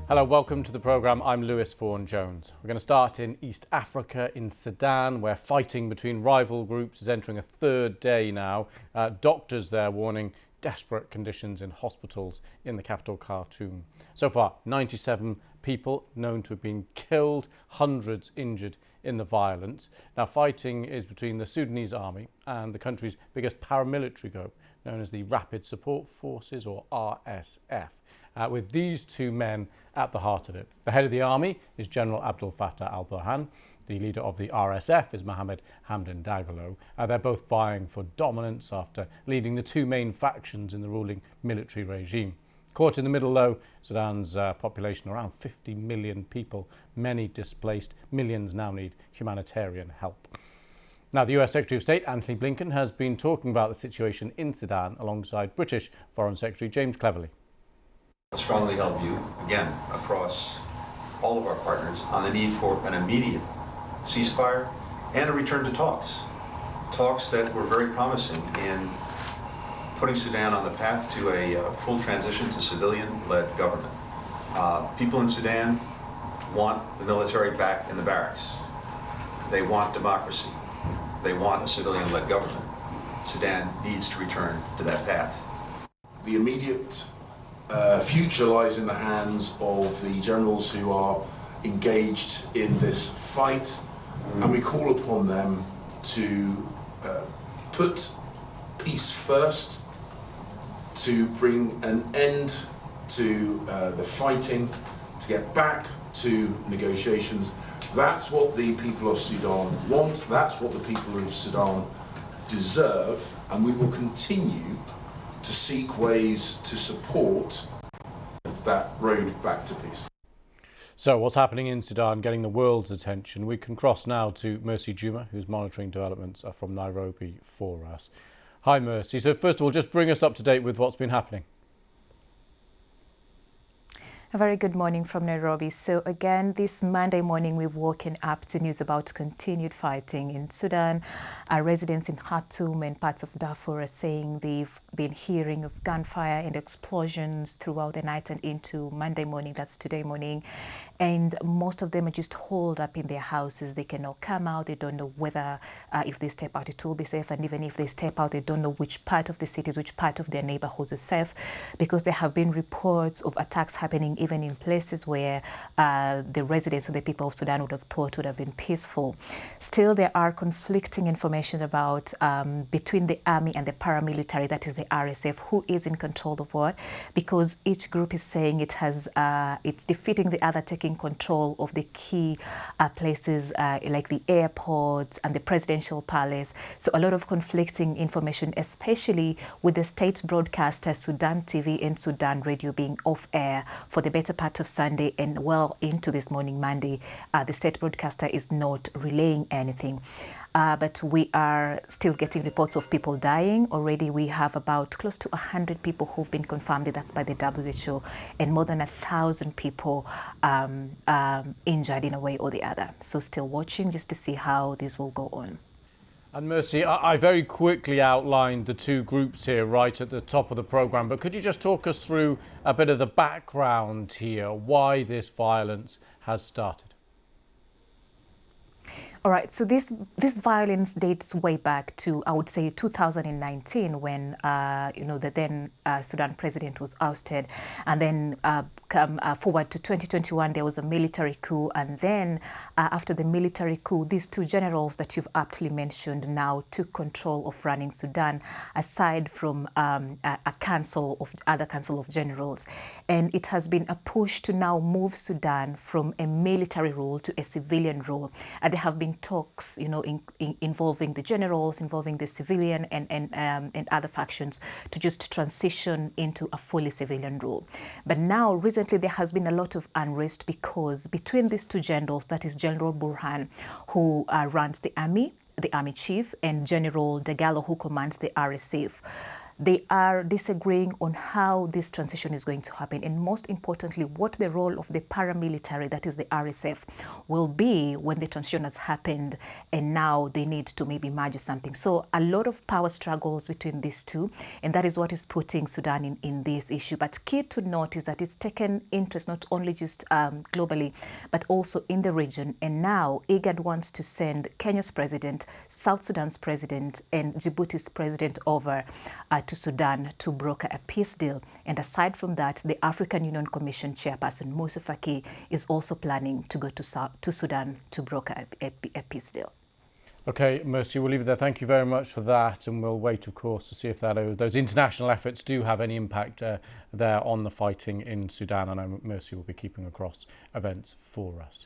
Hello, welcome to the programme. I'm Lewis Vaughan-Jones. We're going to start in East Africa, in Sudan, where fighting between rival groups is entering a third day now. Doctors there warning desperate conditions in hospitals in the capital, Khartoum. So far, 97 people known to have been killed, hundreds injured in the violence. Now, fighting is between the Sudanese army and the country's biggest paramilitary group, known as the Rapid Support Forces, or RSF. With these two men at the heart of it. The head of the army is General Abdel Fattah al-Burhan. The leader of the RSF is Mohamed Hamdan Dagalo. They're both vying for dominance after leading the two main factions in the ruling military regime. Caught in the middle, though, Sudan's population around 50 million people, many displaced, millions now need humanitarian help. Now, the US Secretary of State, Antony Blinken, has been talking about the situation in Sudan alongside British Foreign Secretary James Cleverly. I strongly held view, again, across all of our partners on the need for an immediate ceasefire and a return to talks. Talks that were very promising in putting Sudan on the path to a full transition to civilian-led government. People in Sudan want the military back in the barracks. They want democracy. They want a civilian-led government. Sudan needs to return to that path. The immediate future lies in the hands of the generals who are engaged in this fight, and we call upon them to put peace first, to bring an end to the fighting, to get back to negotiations. That's what the people of Sudan want, that's what the people of Sudan deserve, and we will continue to seek ways to support that road back to peace. So what's happening in Sudan getting the world's attention? We can cross now to Mercy Juma, who's monitoring developments from Nairobi for us. Hi, Mercy. So first of all, just bring us up to date with what's been happening. A very good morning from Nairobi. So again, this Monday morning, we've woken up to news about continued fighting in Sudan. Our residents in Khartoum and parts of Darfur are saying they've been hearing of gunfire and explosions throughout the night and into Monday morning, that's today morning. And most of them are just holed up in their houses. They cannot come out. They don't know whether if they step out, it will be safe. And even if they step out, they don't know which part of the cities, which part of their neighborhoods is safe, because there have been reports of attacks happening even in places where the residents or the people of Sudan would have thought would have been peaceful. Still, there are conflicting information about between the army and the paramilitary, that is the RSF, who is in control of what, because each group is saying it has it's defeating the other, taking control of the key places like the airports and the presidential palace. So a lot of conflicting information, especially with the state broadcaster Sudan TV and Sudan Radio being off air for the better part of Sunday and well into this morning Monday. The state broadcaster is not relaying anything. But we are still getting reports of people dying. Already we have about close to 100 people who've been confirmed, that's by the WHO, and more than 1,000 people injured in a way or the other. So still watching just to see how this will go on. And Mercy, I very quickly outlined the two groups here right at the top of the programme, but could you just talk us through a bit of the background here, why this violence has started? All right, so this violence dates way back to, I would say, 2019, when the then Sudan president was ousted, and then come forward to 2021, there was a military coup, and then after the military coup, these two generals that you've aptly mentioned now took control of running Sudan, aside from a council of generals, and it has been a push to now move Sudan from a military rule to a civilian rule. There have been talks, involving the generals, involving the civilian and other factions to just transition into a fully civilian rule. But now, recently, there has been a lot of unrest because between these two generals, that is General Burhan, who runs the army chief, and General Dagalo, who commands the RSF, they are disagreeing on how this transition is going to happen, and most importantly, what the role of the paramilitary, that is the RSF, will be when the transition has happened and now they need to maybe merge something. So a lot of power struggles between these two, and that is what is putting Sudan in this issue. But key to note is that it's taken interest not only just globally, but also in the region. And now IGAD wants to send Kenya's president, South Sudan's president, and Djibouti's president over to Sudan to broker a peace deal. And aside from that, the African Union Commission chairperson, Moussa Faki, is also planning to go to Sudan to broker a peace deal. Okay, Mercy, we'll leave it there. Thank you very much for that, and we'll wait, of course, to see if those international efforts do have any impact there on the fighting in Sudan. I know Mercy will be keeping across events for us.